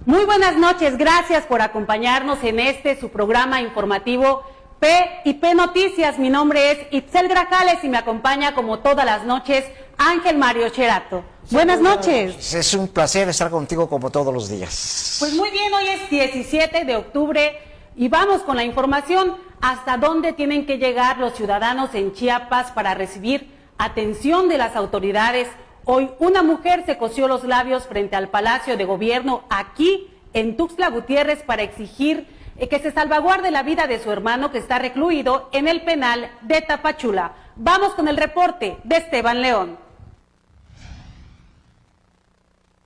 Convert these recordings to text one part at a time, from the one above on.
Muy buenas noches, gracias por acompañarnos en su programa informativo P&P Noticias. Mi nombre es Itzel Grajales y me acompaña como todas las noches Ángel Mario Cherato. Buenas noches. Es un placer estar contigo como todos los días. Pues muy bien, hoy es 17 de octubre y vamos con la información. ¿Hasta dónde tienen que llegar los ciudadanos en Chiapas para recibir atención de las autoridades? Hoy una mujer se cosió los labios frente al Palacio de Gobierno aquí en Tuxtla Gutiérrez para exigir que se salvaguarde la vida de su hermano que está recluido en el penal de Tapachula. Vamos con el reporte de Esteban León.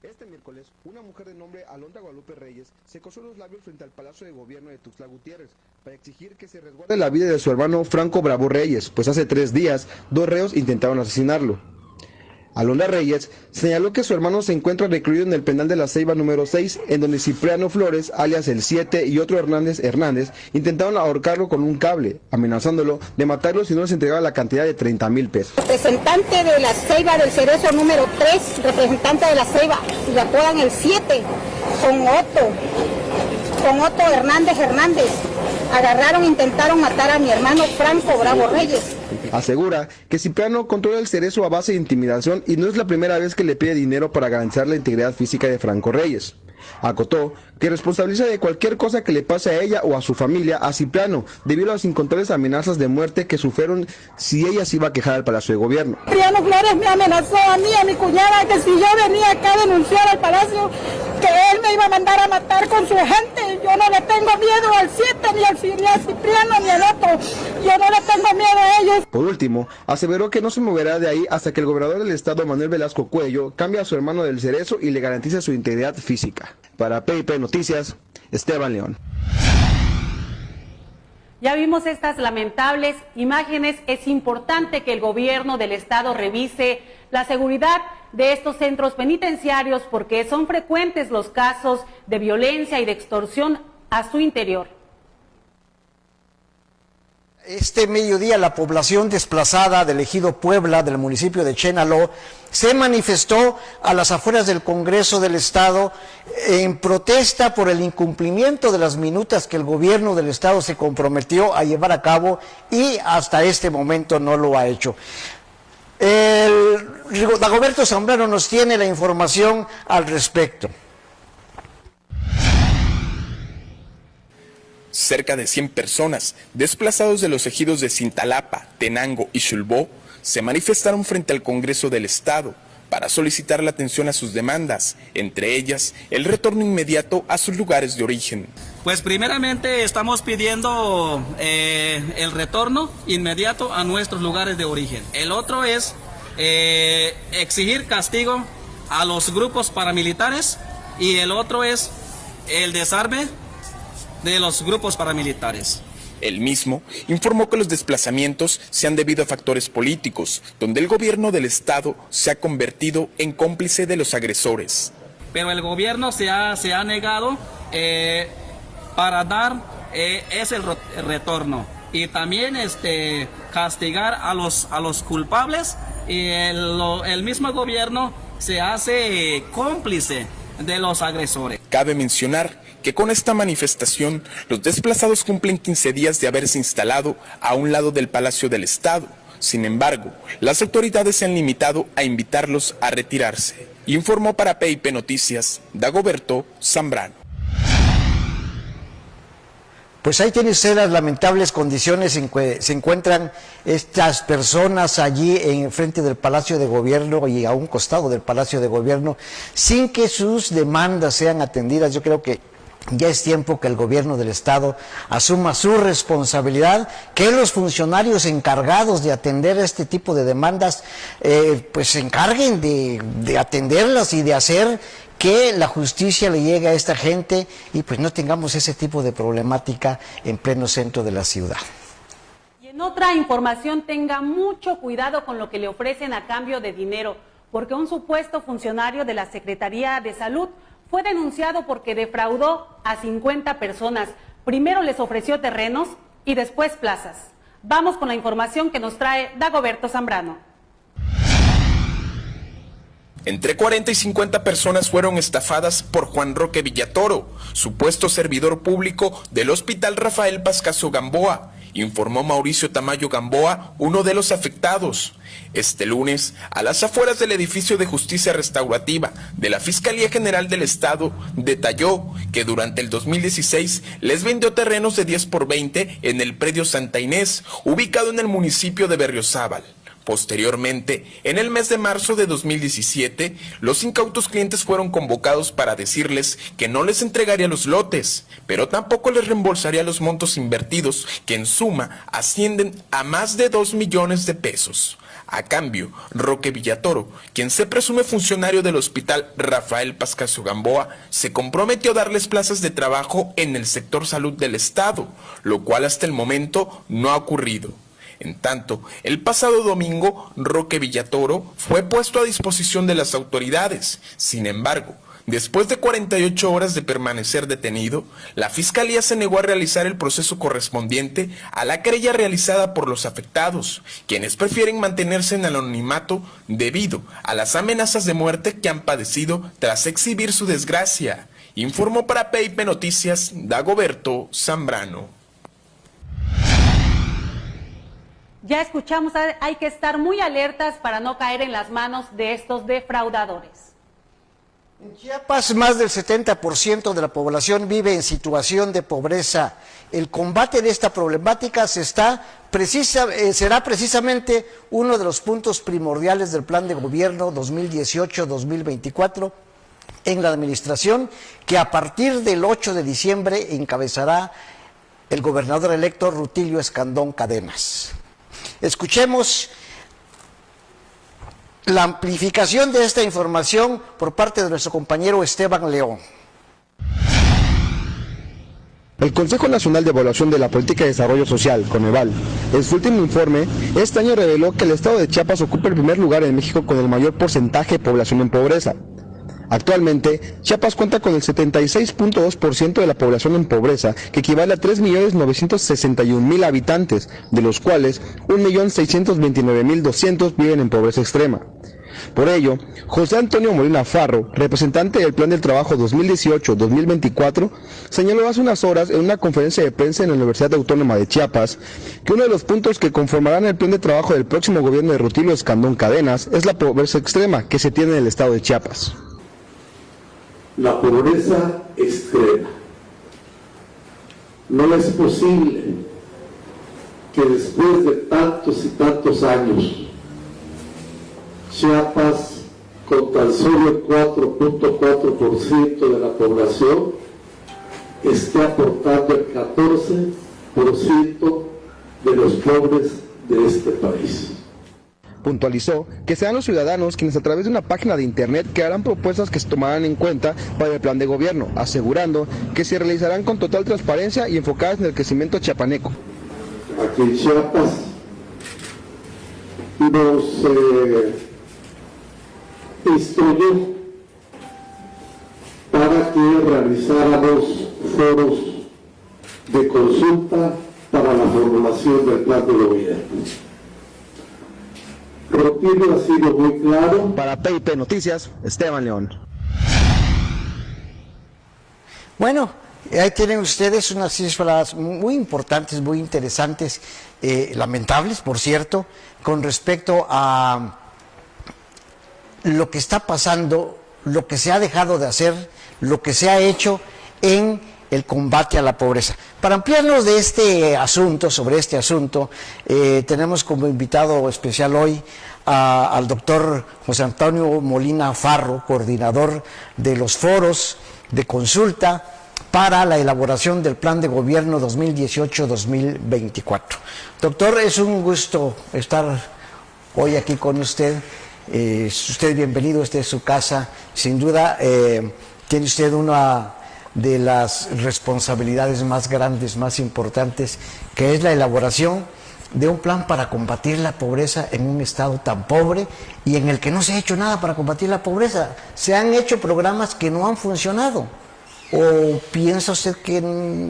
Este miércoles, una mujer de nombre Alondra Guadalupe Reyes se cosió los labios frente al Palacio de Gobierno de Tuxtla Gutiérrez para exigir que se resguarde la vida de su hermano Franco Bravo Reyes, pues hace 3 días, 2 reos intentaron asesinarlo. Alondra Reyes señaló que su hermano se encuentra recluido en el penal de la Ceiba número 6, en donde Cipriano Flores, alias el 7, y otro Hernández intentaron ahorcarlo con un cable, amenazándolo de matarlo si no les entregaba la cantidad de 30,000 pesos. Representante de la Ceiba del Cerezo número 3, representante de la Ceiba, y le apodan el 7, con Otto Hernández, agarraron e intentaron matar a mi hermano Franco Bravo Reyes. Asegura que Cipriano controla el Cerezo a base de intimidación y no es la primera vez que le pide dinero para garantizar la integridad física de Franco Reyes. Acotó que responsabiliza de cualquier cosa que le pase a ella o a su familia a Cipriano, debido a las incontables amenazas de muerte que sufrieron si ella se iba a quejar al Palacio de Gobierno. Cipriano Flores me amenazó a mí, a mi cuñada, que si yo venía acá a denunciar al Palacio, que él me iba a mandar a matar con su gente. Yo no le tengo miedo al 7, ni a Cipriano, ni al otro. Yo no le tengo miedo a ellos. Por último, aseveró que no se moverá de ahí hasta que el gobernador del estado, Manuel Velasco Cuello, cambie a su hermano del Cerezo y le garantice su integridad física. Para P&P Noticias, Esteban León. Ya vimos estas lamentables imágenes. Es importante que el gobierno del estado revise la seguridad de estos centros penitenciarios porque son frecuentes los casos de violencia y de extorsión a su interior. Este mediodía la población desplazada del ejido Puebla del municipio de Chenaló se manifestó a las afueras del Congreso del Estado en protesta por el incumplimiento de las minutas que el gobierno del Estado se comprometió a llevar a cabo y hasta este momento no lo ha hecho. Dagoberto Zambrano nos tiene la información al respecto. Cerca de 100 personas, desplazados de los ejidos de Cintalapa, Tenango y Xulbó, se manifestaron frente al Congreso del Estado para solicitar la atención a sus demandas, entre ellas el retorno inmediato a sus lugares de origen. Pues primeramente estamos pidiendo el retorno inmediato a nuestros lugares de origen. El otro es exigir castigo a los grupos paramilitares y el otro es el desarme de los grupos paramilitares. El mismo informó que los desplazamientos se han debido a factores políticos, donde el gobierno del estado se ha convertido en cómplice de los agresores. Pero el gobierno se ha negado para dar ese retorno y también castigar a los culpables, y el mismo gobierno se hace cómplice de los agresores. Cabe mencionar que con esta manifestación los desplazados cumplen 15 días de haberse instalado a un lado del Palacio del Estado. Sin embargo, las autoridades se han limitado a invitarlos a retirarse. Informó para P&P Noticias, Dagoberto Zambrano. Pues ahí tiene usted las lamentables condiciones en que se encuentran estas personas allí en frente del Palacio de Gobierno y a un costado del Palacio de Gobierno, sin que sus demandas sean atendidas. Yo creo que ya es tiempo que el gobierno del estado asuma su responsabilidad, que los funcionarios encargados de atender este tipo de demandas pues se encarguen de atenderlas y de hacer que la justicia le llegue a esta gente y pues no tengamos ese tipo de problemática en pleno centro de la ciudad. Y en otra información, tenga mucho cuidado con lo que le ofrecen a cambio de dinero, porque un supuesto funcionario de la Secretaría de Salud fue denunciado porque defraudó a 50 personas. Primero les ofreció terrenos y después plazas. Vamos con la información que nos trae Dagoberto Zambrano. Entre 40 y 50 personas fueron estafadas por Juan Roque Villatoro, supuesto servidor público del Hospital Rafael Pascasio Gamboa, informó Mauricio Tamayo Gamboa, uno de los afectados. Este lunes, a las afueras del edificio de justicia restaurativa de la Fiscalía General del Estado, detalló que durante el 2016 les vendió terrenos de 10 por 20 en el predio Santa Inés, ubicado en el municipio de Berriozábal. Posteriormente, en el mes de marzo de 2017, los incautos clientes fueron convocados para decirles que no les entregaría los lotes, pero tampoco les reembolsaría los montos invertidos, que en suma ascienden a más de 2 millones de pesos. A cambio, Roque Villatoro, quien se presume funcionario del Hospital Rafael Pascasio Gamboa, se comprometió a darles plazas de trabajo en el sector salud del Estado, lo cual hasta el momento no ha ocurrido. En tanto, el pasado domingo, Roque Villatoro fue puesto a disposición de las autoridades. Sin embargo, después de 48 horas de permanecer detenido, la Fiscalía se negó a realizar el proceso correspondiente a la querella realizada por los afectados, quienes prefieren mantenerse en el anonimato debido a las amenazas de muerte que han padecido tras exhibir su desgracia. Informó para PIP Noticias Dagoberto Zambrano. Ya escuchamos, hay que estar muy alertas para no caer en las manos de estos defraudadores. En Chiapas, más del 70% de la población vive en situación de pobreza. El combate de esta problemática será precisamente uno de los puntos primordiales del Plan de Gobierno 2018-2024 en la administración, que a partir del 8 de diciembre encabezará el gobernador electo Rutilio Escandón Cadenas. Escuchemos la amplificación de esta información por parte de nuestro compañero Esteban León. El Consejo Nacional de Evaluación de la Política de Desarrollo Social, CONEVAL, en su último informe, este año reveló que el estado de Chiapas ocupa el primer lugar en México con el mayor porcentaje de población en pobreza. Actualmente, Chiapas cuenta con el 76.2% de la población en pobreza, que equivale a 3.961.000 habitantes, de los cuales 1.629.200 viven en pobreza extrema. Por ello, José Antonio Molina Farro, representante del Plan del Trabajo 2018-2024, señaló hace unas horas en una conferencia de prensa en la Universidad Autónoma de Chiapas que uno de los puntos que conformarán el plan de trabajo del próximo gobierno de Rutilio Escandón Cadenas es la pobreza extrema que se tiene en el estado de Chiapas. La pobreza extrema. No es posible que después de tantos y tantos años, Chiapas, con tan solo el 4.4% de la población, esté aportando el 14% de los pobres de este país. Puntualizó que serán los ciudadanos quienes a través de una página de internet crearán propuestas que se tomarán en cuenta para el plan de gobierno, asegurando que se realizarán con total transparencia y enfocadas en el crecimiento chiapaneco. Aquí en Chiapas nos instruyó para que realizáramos foros de consulta para la formulación del plan de gobierno. Rutilio ha sido muy claro. Para PIP Noticias, Esteban León. Bueno, ahí tienen ustedes unas cifras muy importantes, muy interesantes, lamentables, por cierto, con respecto a lo que está pasando, lo que se ha dejado de hacer, lo que se ha hecho en el combate a la pobreza. Para ampliarnos de este asunto, sobre este asunto, tenemos como invitado especial hoy al doctor José Antonio Molina Farro, coordinador de los foros de consulta para la elaboración del Plan de Gobierno 2018-2024. Doctor, es un gusto estar hoy aquí con usted. Usted bienvenido, esta es su casa. Sin duda, tiene usted una de las responsabilidades más grandes, más importantes, que es la elaboración de un plan para combatir la pobreza en un estado tan pobre y en el que no se ha hecho nada para combatir la pobreza. Se han hecho programas que no han funcionado. ¿O piensa usted que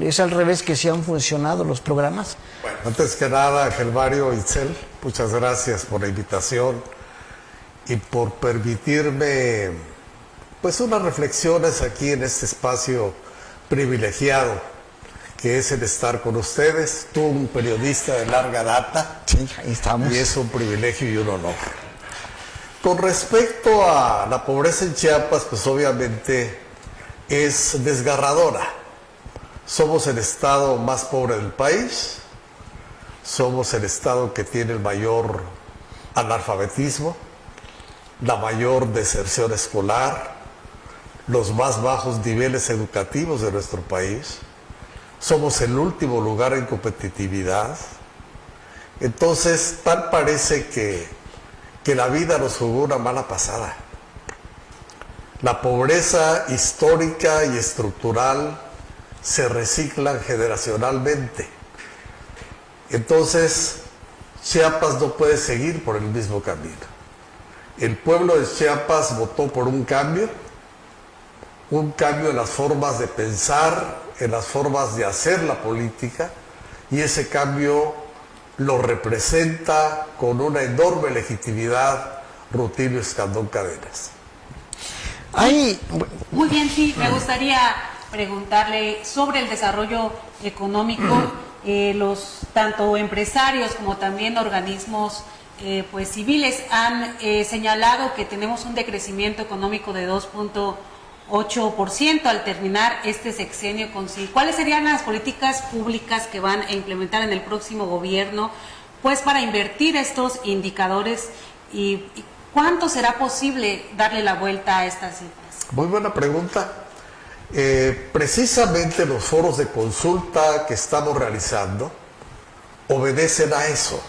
es al revés, que sí han funcionado los programas? Bueno, antes que nada, Gervario, Itzel, muchas gracias por la invitación y por permitirme pues unas reflexiones aquí en este espacio privilegiado que es el estar con ustedes. Tú, un periodista de larga data, Sí, ahí estamos. y es un privilegio y un honor. Con respecto a la pobreza en Chiapas, pues obviamente es desgarradora. Somos el estado más pobre del país, somos el estado que tiene el mayor analfabetismo, la mayor deserción escolar, los más bajos niveles educativos de nuestro país, somos el último lugar en competitividad. Entonces, tal parece que la vida nos jugó una mala pasada. La pobreza histórica y estructural se reciclan generacionalmente. Entonces, Chiapas no puede seguir por el mismo camino. El pueblo de Chiapas votó por un cambio en las formas de pensar, en las formas de hacer la política, y ese cambio lo representa con una enorme legitimidad Rutilio Escandón Cadenas. Muy bien, sí, me gustaría preguntarle sobre el desarrollo económico. Los tanto empresarios como también organismos pues civiles han señalado que tenemos un decrecimiento económico de 2.8% al terminar este sexenio. ¿Cuáles serían las políticas públicas que van a implementar en el próximo gobierno pues para invertir estos indicadores y cuánto será posible darle la vuelta a estas cifras? Muy buena pregunta. Precisamente los foros de consulta que estamos realizando obedecen a eso.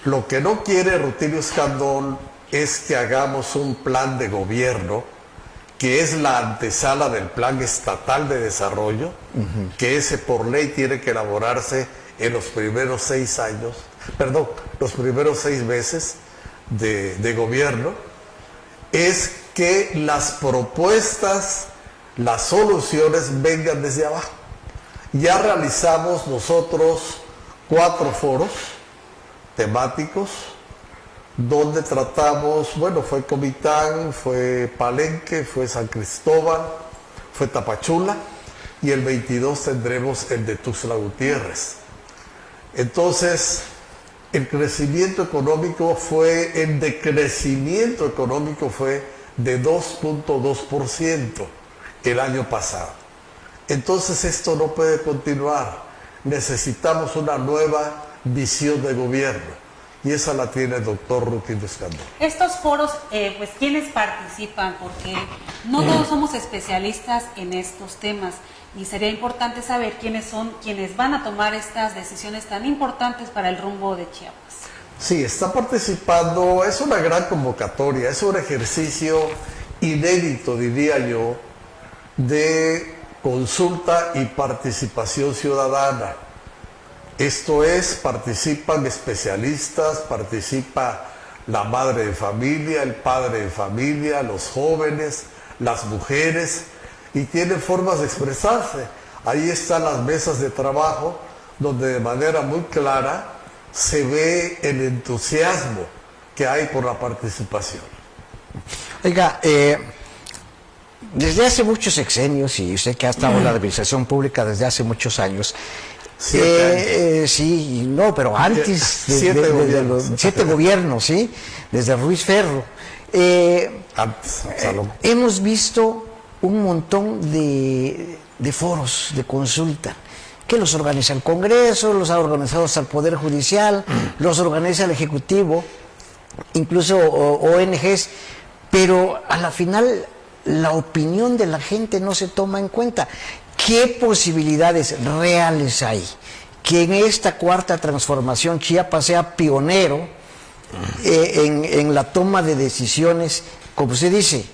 Lo que no quiere Rutilio Escandón es que hagamos un plan de gobierno que es la antesala del plan estatal de desarrollo, que ese por ley tiene que elaborarse en los primeros 6 meses de gobierno. Es que las propuestas, las soluciones vengan desde abajo. Ya realizamos nosotros 4 foros temáticos donde tratamos, fue Comitán, fue Palenque, fue San Cristóbal, fue Tapachula, y el 22 tendremos el de Tuxtla Gutiérrez. Entonces, el decrecimiento económico fue de 2.2% el año pasado. Entonces esto no puede continuar. Necesitamos una nueva visión de gobierno. Y esa la tiene el doctor Rutilio Escandón. Estos foros, pues, ¿quiénes participan? Porque no todos somos especialistas en estos temas y sería importante saber quiénes son quienes van a tomar estas decisiones tan importantes para el rumbo de Chiapas. Sí, está participando, es una gran convocatoria, es un ejercicio inédito, diría yo, de consulta y participación ciudadana. Esto es, participan especialistas, participa la madre de familia, el padre de familia, los jóvenes, las mujeres, y tienen formas de expresarse. Ahí están las mesas de trabajo, donde de manera muy clara se ve el entusiasmo que hay por la participación. Oiga, desde hace muchos sexenios, y usted que ha estado en la administración pública desde hace muchos años, 7 años. Sí, no, pero antes de los 7 gobiernos, ¿sí? Desde Ruiz Ferro. Hemos visto un montón de foros de consulta que los organiza el Congreso, los ha organizado hasta el Poder Judicial, los organiza el Ejecutivo, incluso ONGs, pero a la final la opinión de la gente no se toma en cuenta. ¿Qué posibilidades reales hay que en esta cuarta transformación Chiapas sea pionero en la toma de decisiones, como usted dice,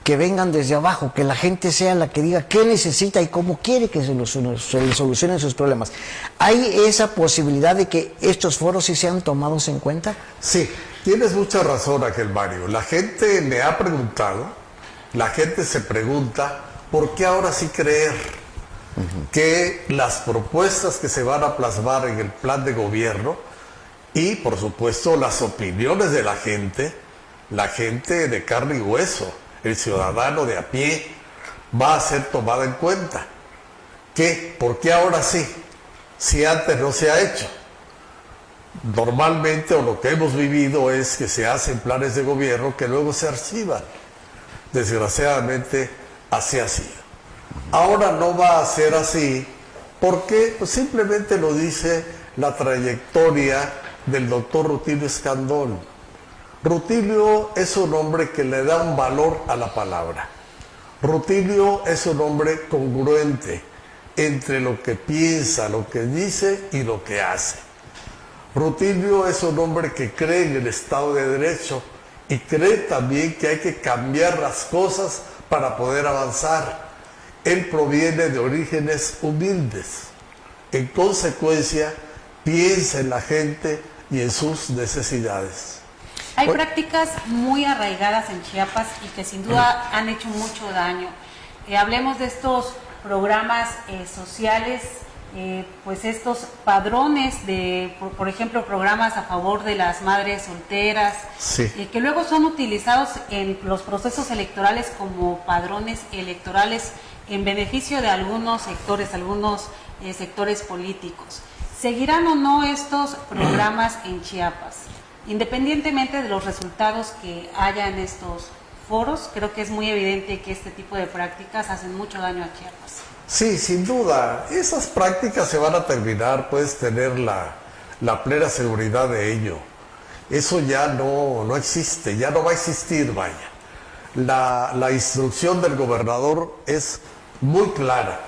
que vengan desde abajo, que la gente sea la que diga qué necesita y cómo quiere que se le solucionen sus problemas? ¿Hay esa posibilidad de que estos foros sí sean tomados en cuenta? Sí, tienes mucha razón, Ángel Mario. La gente me ha preguntado, la gente se pregunta, ¿por qué ahora sí creer que las propuestas que se van a plasmar en el plan de gobierno y, por supuesto, las opiniones de la gente la gente de carne y hueso, el ciudadano de a pie, va a ser tomada en cuenta. ¿Qué? ¿Por qué ahora sí? Si antes no se ha hecho. Normalmente, o lo que hemos vivido, es que se hacen planes de gobierno que luego se archivan. Desgraciadamente, así ha sido. Ahora no va a ser así, porque pues, simplemente lo dice la trayectoria del doctor Rutilio Escandón. Rutilio es un hombre que le da un valor a la palabra. Rutilio es un hombre congruente entre lo que piensa, lo que dice y lo que hace. Rutilio es un hombre que cree en el Estado de Derecho y cree también que hay que cambiar las cosas para poder avanzar. Él proviene de orígenes humildes. En consecuencia, piensa en la gente y en sus necesidades. Hay prácticas muy arraigadas en Chiapas y que sin duda han hecho mucho daño. Hablemos de estos programas sociales, pues estos padrones por ejemplo, programas a favor de las madres solteras, sí, que luego son utilizados en los procesos electorales como padrones electorales en beneficio de algunos sectores políticos. ¿Seguirán o no estos programas en Chiapas? Independientemente de los resultados que haya en estos foros, creo que es muy evidente que este tipo de prácticas hacen mucho daño a Chiapas. Sí, sin duda. Esas prácticas se van a terminar, puedes tener la plena seguridad de ello. Eso ya no existe, ya no va a existir, vaya. La instrucción del gobernador es muy clara.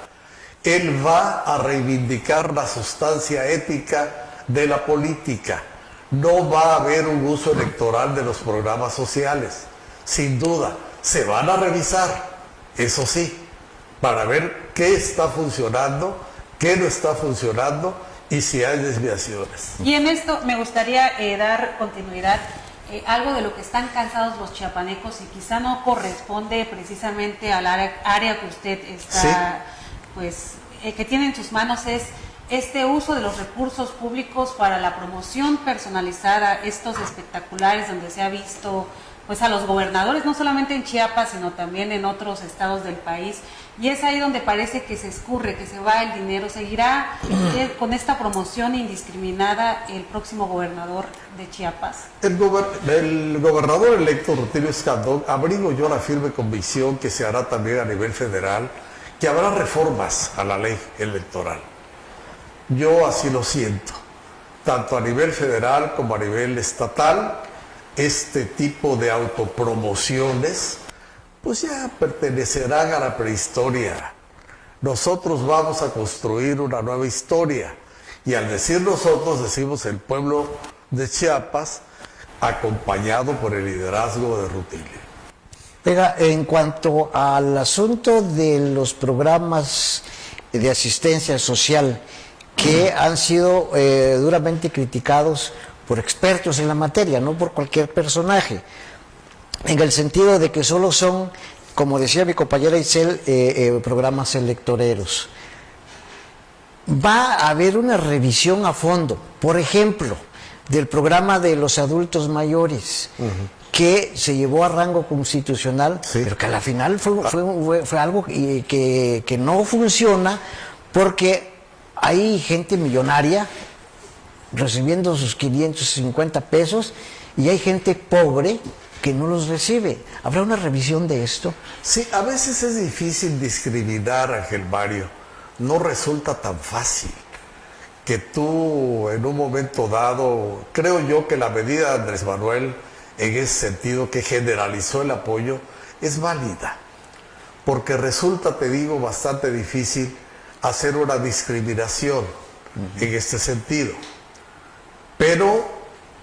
Él va a reivindicar la sustancia ética de la política. No va a haber un uso electoral de los programas sociales. Sin duda, se van a revisar, eso sí, para ver qué está funcionando, qué no está funcionando y si hay desviaciones. Y en esto me gustaría dar continuidad. Algo de lo que están cansados los chiapanecos y quizá no corresponde precisamente al área que usted está, ¿sí?, pues que tiene en sus manos, es este uso de los recursos públicos para la promoción personalizada, estos espectaculares donde se ha visto pues a los gobernadores, no solamente en Chiapas, sino también en otros estados del país, y es ahí donde parece que se escurre, que se va el dinero. ¿Seguirá con esta promoción indiscriminada el próximo gobernador de Chiapas? El gobernador electo Rutilio Escandón, abrigo yo la firme convicción que se hará también a nivel federal, que habrá reformas a la ley electoral. Yo así lo siento, tanto a nivel federal como a nivel estatal. Este tipo de autopromociones pues ya pertenecerán a la prehistoria. Nosotros vamos a construir una nueva historia, y al decir nosotros, decimos el pueblo de Chiapas, acompañado por el liderazgo de Rutilio. Oiga, en cuanto al asunto de los programas de asistencia social que han sido duramente criticados por expertos en la materia, no por cualquier personaje, en el sentido de que solo son, como decía mi compañera Itzel, programas electoreros. Va a haber una revisión a fondo, por ejemplo, del programa de los adultos mayores, que se llevó a rango constitucional, sí, pero que a la final fue algo que no funciona, porque hay gente millonaria recibiendo sus 550 pesos y hay gente pobre que no los recibe. ¿Habrá una revisión de esto? Sí, a veces es difícil discriminar, Ángel Mario. No resulta tan fácil que tú en un momento dado, creo yo que la medida de Andrés Manuel en ese sentido, que generalizó el apoyo, es válida, porque resulta, te digo, bastante difícil hacer una discriminación en este sentido. Pero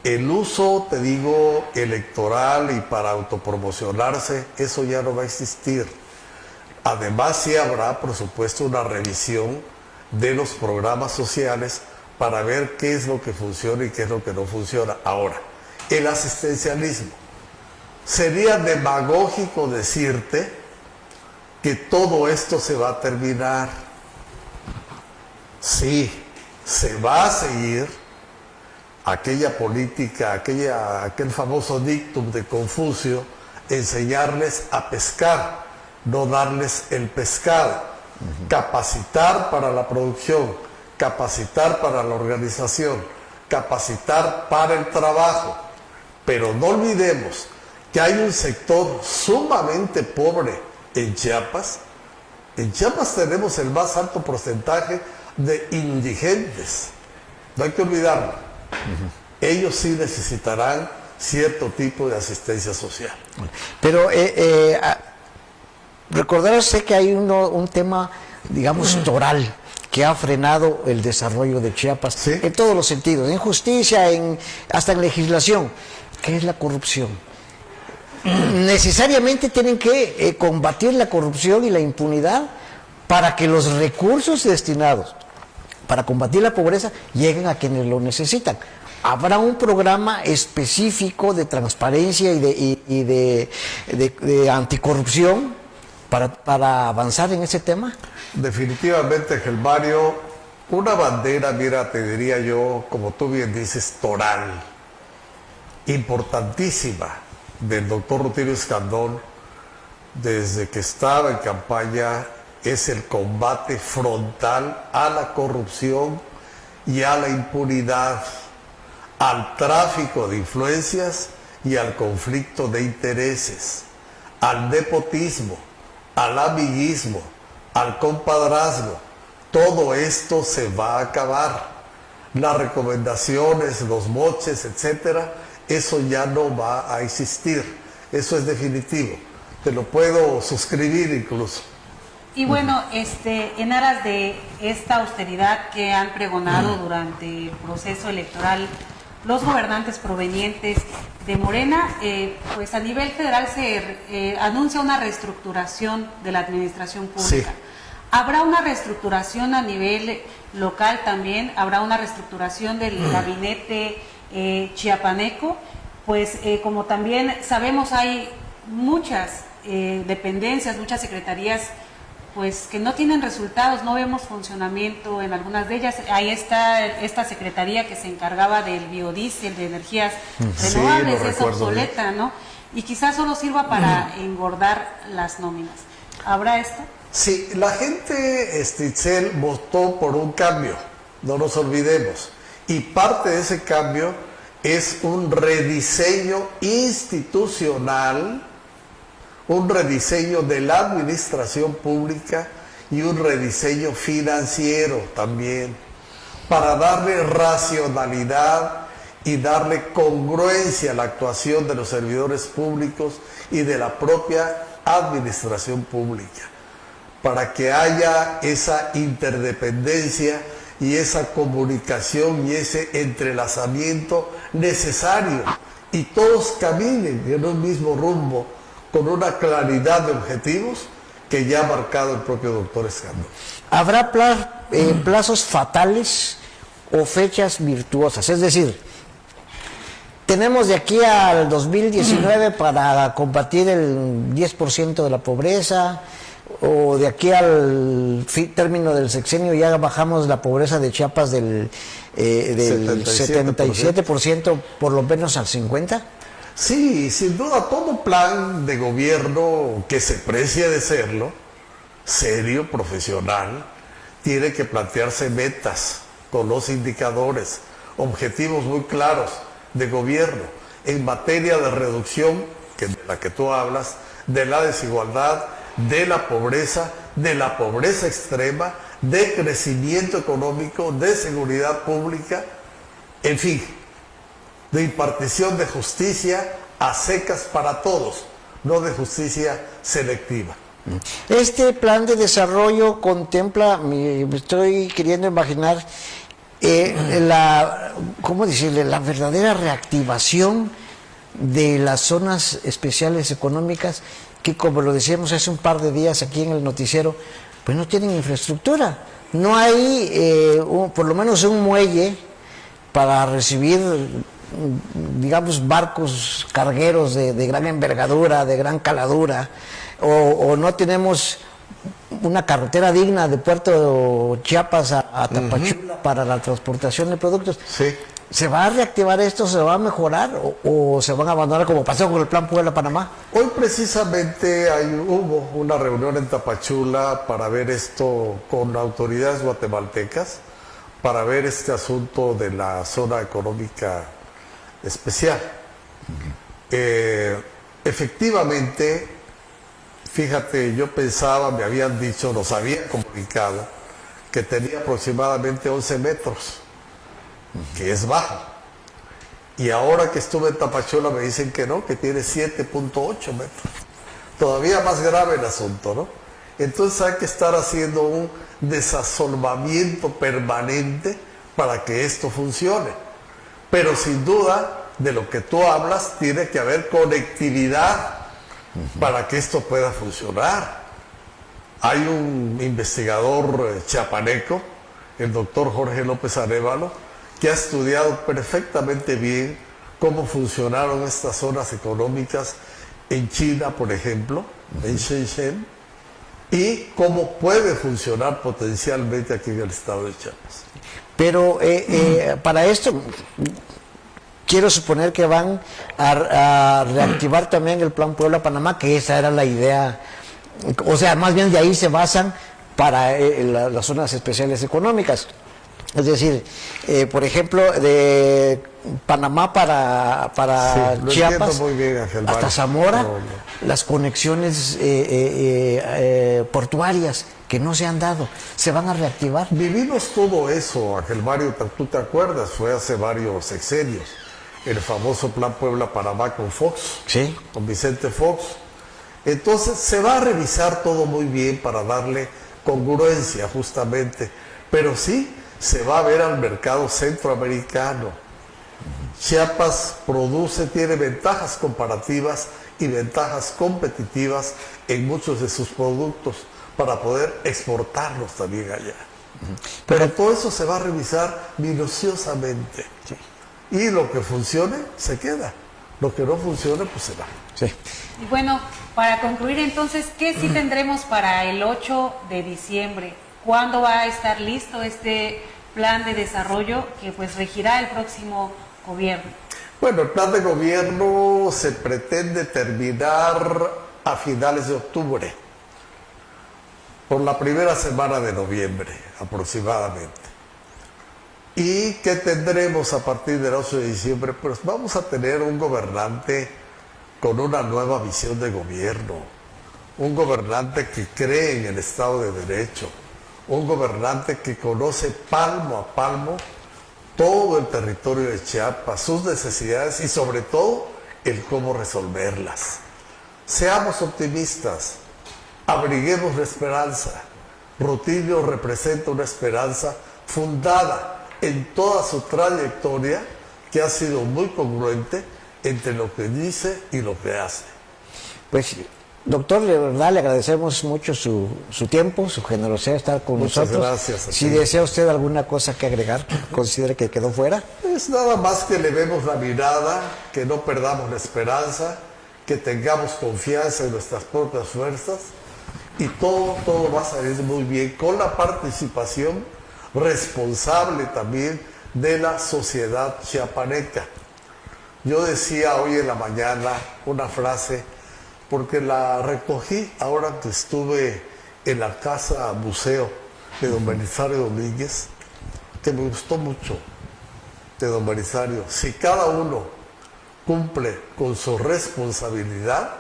el uso, te digo, electoral y para autopromocionarse, eso ya no va a existir. Además, sí habrá, por supuesto, una revisión de los programas sociales para ver qué es lo que funciona y qué es lo que no funciona. Ahora, el asistencialismo. Sería demagógico decirte que todo esto se va a terminar. Sí, se va a seguir, aquella política, aquel famoso dictum de Confucio, enseñarles a pescar, no darles el pescado. Capacitar para la producción, capacitar para la organización, capacitar para el trabajo. Pero no olvidemos que hay un sector sumamente pobre en Chiapas. En Chiapas tenemos el más alto porcentaje de indigentes. No hay que olvidarlo. Ellos sí necesitarán cierto tipo de asistencia social. Pero recordará usted que hay un tema, digamos, toral, que ha frenado el desarrollo de Chiapas, ¿sí?, en todos los sentidos, en justicia, hasta en legislación, que es la corrupción. Necesariamente tienen que combatir la corrupción y la impunidad para que los recursos destinados para combatir la pobreza lleguen a quienes lo necesitan. ¿Habrá un programa específico de transparencia y de anticorrupción para avanzar en ese tema? Definitivamente, Gelmario, una bandera, mira, te diría yo, como tú bien dices, toral, importantísima, del doctor Rutilio Escandón, desde que estaba en campaña, es el combate frontal a la corrupción y a la impunidad, al tráfico de influencias y al conflicto de intereses, al nepotismo, al amiguismo, al compadrazgo. Todo esto se va a acabar. Las recomendaciones, los moches, etcétera, eso ya no va a existir. Eso es definitivo. Te lo puedo suscribir incluso. Y bueno, en aras de esta austeridad que han pregonado durante el proceso electoral los gobernantes provenientes de Morena, pues a nivel federal se anuncia una reestructuración de la administración pública. Sí. ¿Habrá una reestructuración a nivel local también? ¿Habrá una reestructuración del gabinete chiapaneco? Pues como también sabemos, hay muchas dependencias, muchas secretarías pues que no tienen resultados, no vemos funcionamiento en algunas de ellas. Ahí está esta secretaría que se encargaba del biodiesel, de energías renovables, sí, es obsoleta, ¿no? Y quizás solo sirva para engordar las nóminas. ¿Habrá esto? Sí, la gente, Itzel, votó por un cambio, no nos olvidemos. Y parte de ese cambio es un rediseño institucional, un rediseño de la administración pública y un rediseño financiero también, para darle racionalidad y darle congruencia a la actuación de los servidores públicos y de la propia administración pública, para que haya esa interdependencia y esa comunicación y ese entrelazamiento necesario, y todos caminen en un mismo rumbo, con una claridad de objetivos que ya ha marcado el propio doctor Escandón. ¿Habrá plazos fatales o fechas virtuosas? Es decir, tenemos de aquí al 2019 para combatir el 10% de la pobreza, o de aquí al término del sexenio ya bajamos la pobreza de Chiapas del 77% por lo menos al 50%. Sí, sin duda, todo plan de gobierno que se precie de serlo, serio, profesional, tiene que plantearse metas con los indicadores, objetivos muy claros de gobierno en materia de reducción, que de la que tú hablas, de la desigualdad, de la pobreza extrema, de crecimiento económico, de seguridad pública, en fin, de impartición de justicia a secas para todos, no de justicia selectiva. Este plan de desarrollo contempla, me estoy queriendo imaginar, ¿cómo decirle?, la verdadera reactivación de las zonas especiales económicas que, como lo decíamos hace un par de días aquí en el noticiero, pues no tienen infraestructura. No hay por lo menos un muelle para recibir, digamos, barcos cargueros de gran envergadura, de gran caladura, o no tenemos una carretera digna de Puerto Chiapas a Tapachula para la transportación de productos. Sí. ¿Se va a reactivar esto? ¿Se va a mejorar? ¿O se van a abandonar como pasó con el Plan Puebla-Panamá? Hoy precisamente hubo una reunión en Tapachula para ver esto con autoridades guatemaltecas, para ver este asunto de la zona económica especial. Efectivamente, fíjate, yo pensaba, me habían dicho, nos habían comunicado que tenía aproximadamente 11 metros, que es bajo. Y ahora que estuve en Tapachula me dicen que no, que tiene 7.8 metros. Todavía más grave el asunto, ¿no? Entonces hay que estar haciendo un desasolvamiento permanente para que esto funcione. Pero sin duda, de lo que tú hablas, tiene que haber conectividad para que esto pueda funcionar. Hay un investigador chiapaneco, el doctor Jorge López Arévalo, que ha estudiado perfectamente bien cómo funcionaron estas zonas económicas en China, por ejemplo, en Shenzhen, y cómo puede funcionar potencialmente aquí en el estado de Chiapas. Pero para esto, quiero suponer que van a reactivar también el Plan Puebla-Panamá, que esa era la idea, o sea, más bien de ahí se basan para las zonas especiales económicas. Es decir, por ejemplo, de Panamá para Sí, Chiapas, muy bien, Ángel hasta Mario. Zamora, No. las conexiones portuarias que no se han dado, ¿se van a reactivar? Vivimos todo eso, Ángel Mario, tú te acuerdas, fue hace varios sexenios, el famoso Plan Puebla-Panamá con Fox, Sí. con Vicente Fox. Entonces se va a revisar todo muy bien para darle congruencia justamente, pero sí se va a ver al mercado centroamericano. Chiapas produce, tiene ventajas comparativas y ventajas competitivas en muchos de sus productos para poder exportarlos también allá. Pero todo eso se va a revisar minuciosamente. Y lo que funcione, se queda. Lo que no funcione, pues se va. Sí. Y bueno, para concluir entonces, ¿qué sí tendremos para el 8 de diciembre? ¿Cuándo va a estar listo este plan de desarrollo que pues regirá el próximo gobierno? Bueno, el plan de gobierno se pretende terminar a finales de octubre, por la primera semana de noviembre aproximadamente. ¿Y qué tendremos a partir del 8 de diciembre? Pues vamos a tener un gobernante con una nueva visión de gobierno, un gobernante que cree en el Estado de Derecho, un gobernante que conoce palmo a palmo todo el territorio de Chiapas, sus necesidades y sobre todo el cómo resolverlas. Seamos optimistas, abriguemos la esperanza. Rutilio representa una esperanza fundada en toda su trayectoria, que ha sido muy congruente entre lo que dice y lo que hace. Pues, doctor, de verdad le agradecemos mucho su tiempo, su generosidad de estar con Muchas nosotros. gracias a Si ti. desea usted alguna cosa que agregar, considere que quedó fuera. Es nada más que le vemos la mirada, que no perdamos la esperanza, que tengamos confianza en nuestras propias fuerzas y todo va a salir muy bien con la participación responsable también de la sociedad chiapaneca. Yo decía hoy en la mañana una frase, porque la recogí ahora que estuve en la casa museo de don Belisario Domínguez, que me gustó mucho, de don Belisario. Si cada uno cumple con su responsabilidad,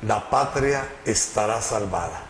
la patria estará salvada.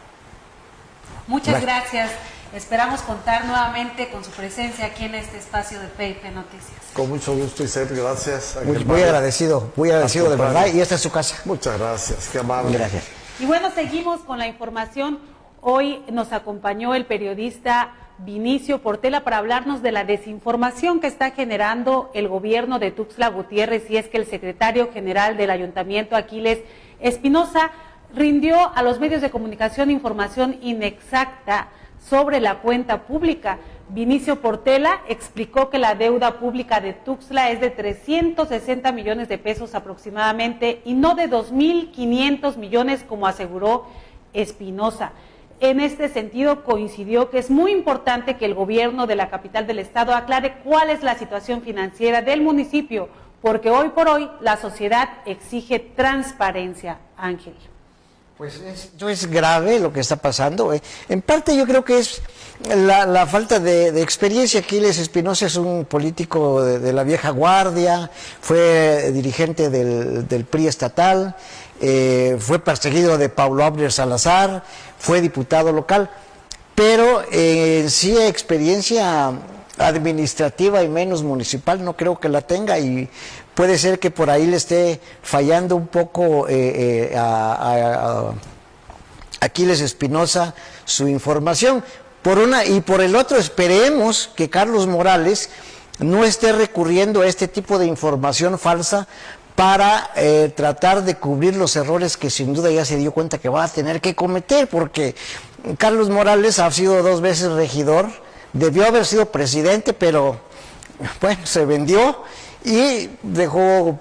Muchas gracias. Esperamos contar nuevamente con su presencia aquí en este espacio de PIP Noticias. Con mucho gusto, Isabel, gracias. Muy agradecido de verdad, y esta es su casa. Muchas gracias, qué amable. Gracias. Y bueno, seguimos con la información. Hoy nos acompañó el periodista Vinicio Portela para hablarnos de la desinformación que está generando el gobierno de Tuxtla Gutiérrez, y es que el secretario general del Ayuntamiento, Aquiles Espinosa, rindió a los medios de comunicación información inexacta sobre la cuenta pública. Vinicio Portela explicó que la deuda pública de Tuxtla es de 360 millones de pesos aproximadamente y no de 2.500 millones como aseguró Espinosa. en este sentido coincidió que es muy importante que el gobierno de la capital del estado aclare cuál es la situación financiera del municipio, porque hoy por hoy la sociedad exige transparencia, Ángel. Pues esto es grave lo que está pasando. En parte yo creo que es la falta de experiencia. Aquiles Espinosa es un político de la vieja guardia, fue dirigente del PRI estatal, fue perseguido de Pablo Abner Salazar, fue diputado local, pero sí experiencia administrativa y menos municipal no creo que la tenga, y puede ser que por ahí le esté fallando un poco a Aquiles Espinosa su información. Y por el otro, esperemos que Carlos Morales no esté recurriendo a este tipo de información falsa para tratar de cubrir los errores que sin duda ya se dio cuenta que va a tener que cometer, porque Carlos Morales ha sido 2 veces regidor, debió haber sido presidente, pero bueno, se vendió y dejó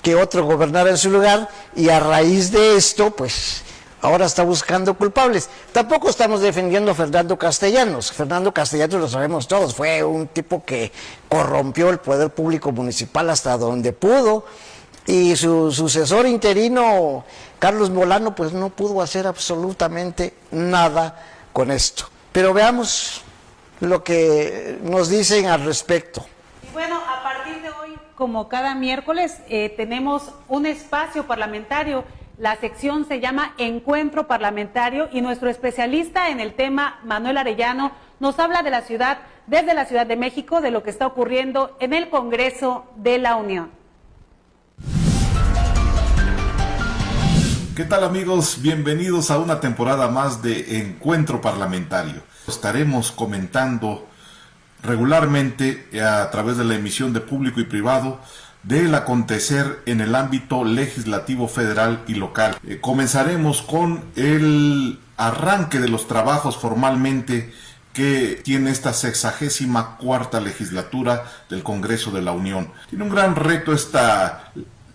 que otro gobernara en su lugar, y a raíz de esto, pues ahora está buscando culpables. Tampoco estamos defendiendo a Fernando Castellanos. Fernando Castellanos, lo sabemos todos, fue un tipo que corrompió el poder público municipal hasta donde pudo, y su sucesor interino, Carlos Molano, pues no pudo hacer absolutamente nada con esto. Pero veamos lo que nos dicen al respecto. Y bueno, a partir de hoy, como cada miércoles, tenemos un espacio parlamentario. La sección se llama Encuentro Parlamentario, y nuestro especialista en el tema, Manuel Arellano, nos habla de la ciudad, desde la Ciudad de México, de lo que está ocurriendo en el Congreso de la Unión. ¿Qué tal, amigos? Bienvenidos a una temporada más de Encuentro Parlamentario. Estaremos comentando regularmente a través de la emisión de Público y Privado del acontecer en el ámbito legislativo federal y local. Comenzaremos con el arranque de los trabajos formalmente que tiene esta 64ª legislatura del Congreso de la Unión. Tiene un gran reto esta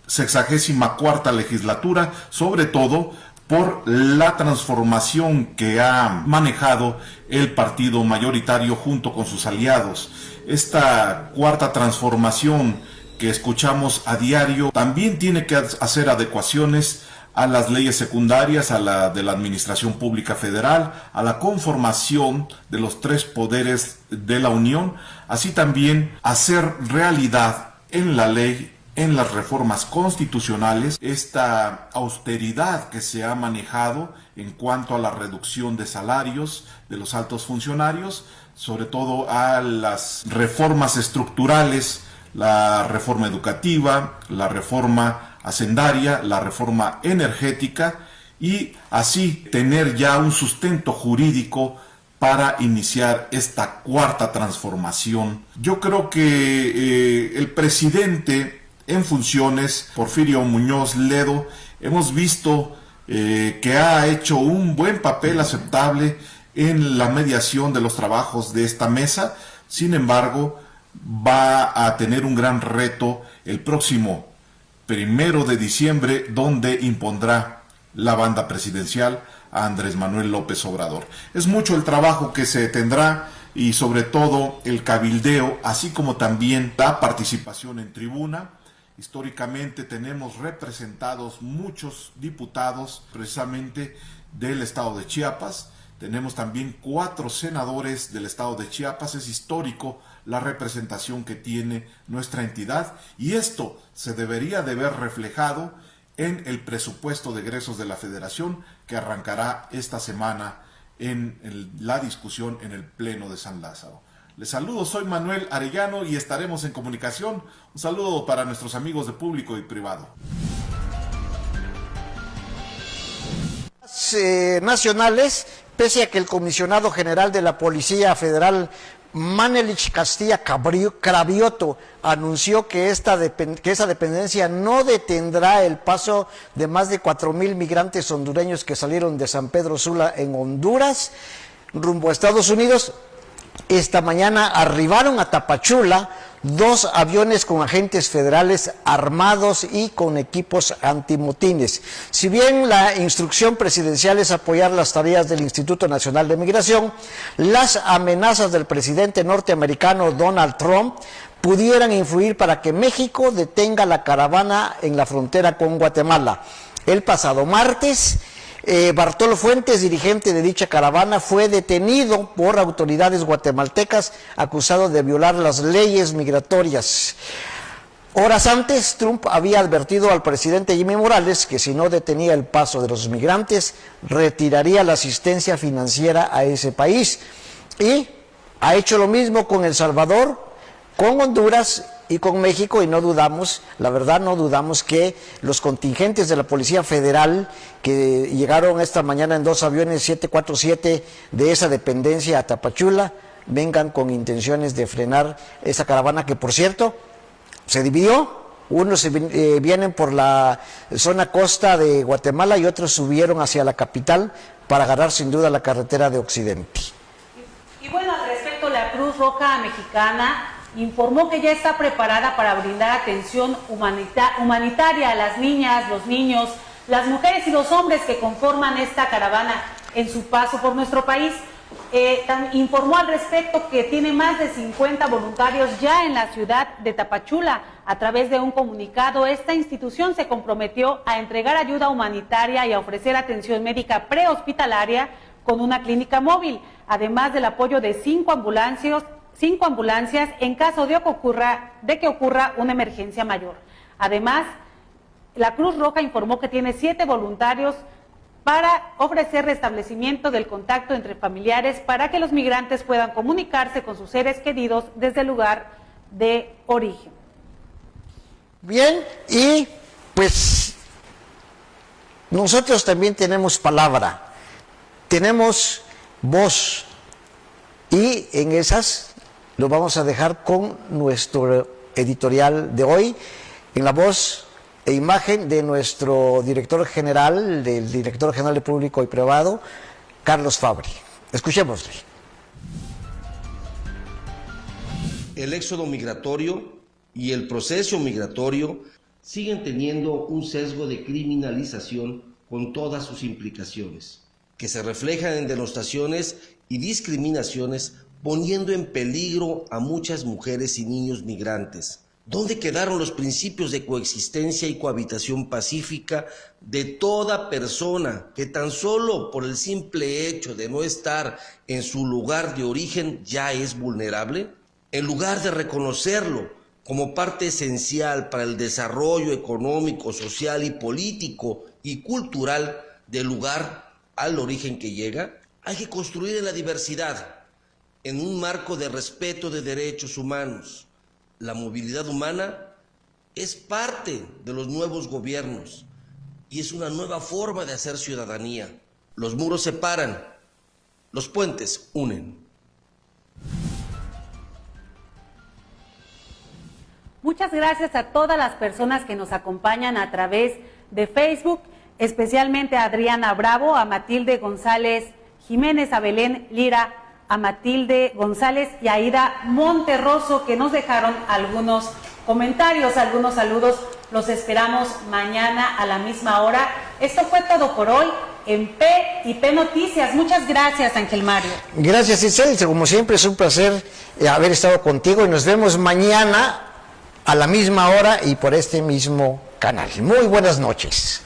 64ª legislatura, sobre todo por la transformación que ha manejado el partido mayoritario junto con sus aliados. Esta cuarta transformación que escuchamos a diario también tiene que hacer adecuaciones a las leyes secundarias, a la de la Administración Pública Federal, a la conformación de los 3 poderes de la Unión, así también hacer realidad en la ley, en las reformas constitucionales, esta austeridad que se ha manejado en cuanto a la reducción de salarios de los altos funcionarios, sobre todo a las reformas estructurales, la reforma educativa, la reforma hacendaria, la reforma energética, y así tener ya un sustento jurídico para iniciar esta cuarta transformación. Yo creo que el presidente en funciones, Porfirio Muñoz Ledo, hemos visto que ha hecho un buen papel aceptable en la mediación de los trabajos de esta mesa. Sin embargo, va a tener un gran reto el próximo 1 de diciembre, donde impondrá la banda presidencial a Andrés Manuel López Obrador. Es mucho el trabajo que se tendrá, y sobre todo el cabildeo, así como también la participación en tribuna. Históricamente tenemos representados muchos diputados precisamente del estado de Chiapas. Tenemos también 4 senadores del estado de Chiapas. Es histórico la representación que tiene nuestra entidad, y esto se debería de ver reflejado en el presupuesto de egresos de la Federación, que arrancará esta semana en la discusión en el Pleno de San Lázaro. Les saludo, soy Manuel Arellano y estaremos en comunicación. Un saludo para nuestros amigos de Público y Privado. Nacionales, pese a que el comisionado general de la Policía Federal, Manelich Castilla Cravioto, anunció que esa dependencia no detendrá el paso de más de 4,000 migrantes hondureños que salieron de San Pedro Sula en Honduras rumbo a Estados Unidos. Esta mañana arribaron a Tapachula, 2 aviones con agentes federales armados y con equipos antimotines. Si bien la instrucción presidencial es apoyar las tareas del Instituto Nacional de Migración, las amenazas del presidente norteamericano Donald Trump pudieran influir para que México detenga la caravana en la frontera con Guatemala. El pasado martes, Bartolo Fuentes, dirigente de dicha caravana, fue detenido por autoridades guatemaltecas acusado de violar las leyes migratorias. Horas antes, Trump había advertido al presidente Jimmy Morales que si no detenía el paso de los migrantes, retiraría la asistencia financiera a ese país. Y ha hecho lo mismo con El Salvador, con Honduras y con México, y no dudamos, la verdad no dudamos que los contingentes de la Policía Federal que llegaron esta mañana en 2 aviones 747 de esa dependencia a Tapachula vengan con intenciones de frenar esa caravana que, por cierto, se dividió. Unos vienen por la zona costa de Guatemala y otros subieron hacia la capital para agarrar sin duda la carretera de Occidente. Y bueno, al respecto, la Cruz Roja Mexicana informó que ya está preparada para brindar atención humanitaria a las niñas, los niños, las mujeres y los hombres que conforman esta caravana en su paso por nuestro país. Informó al respecto que tiene más de 50 voluntarios ya en la ciudad de Tapachula. A través de un comunicado, esta institución se comprometió a entregar ayuda humanitaria y a ofrecer atención médica prehospitalaria con una clínica móvil, además del apoyo de 5 ambulancias en caso de que ocurra una emergencia mayor. Además, la Cruz Roja informó que tiene 7 voluntarios para ofrecer restablecimiento del contacto entre familiares para que los migrantes puedan comunicarse con sus seres queridos desde el lugar de origen. Bien, y pues nosotros también tenemos palabra, tenemos voz, y en esas lo vamos a dejar con nuestro editorial de hoy, en la voz e imagen de nuestro director general de Público y Privado, Carlos Fabri. Escuchémosle. El éxodo migratorio y el proceso migratorio siguen teniendo un sesgo de criminalización con todas sus implicaciones, que se reflejan en denostaciones y discriminaciones, poniendo en peligro a muchas mujeres y niños migrantes. ¿Dónde quedaron los principios de coexistencia y cohabitación pacífica de toda persona que tan solo por el simple hecho de no estar en su lugar de origen ya es vulnerable? En lugar de reconocerlo como parte esencial para el desarrollo económico, social y político y cultural del lugar al origen que llega, hay que construir en la diversidad, en un marco de respeto de derechos humanos. La movilidad humana es parte de los nuevos gobiernos y es una nueva forma de hacer ciudadanía. Los muros separan, los puentes unen. Muchas gracias a todas las personas que nos acompañan a través de Facebook, especialmente a Adriana Bravo, a Matilde González Jiménez, a Belén Lira, a Matilde González y a Aida Monterroso, que nos dejaron algunos comentarios, algunos saludos. Los esperamos mañana a la misma hora. Esto fue todo por hoy en P&P Noticias. Muchas gracias, Ángel Mario. Gracias, Isel. Como siempre es un placer haber estado contigo y nos vemos mañana a la misma hora y por este mismo canal. Muy buenas noches.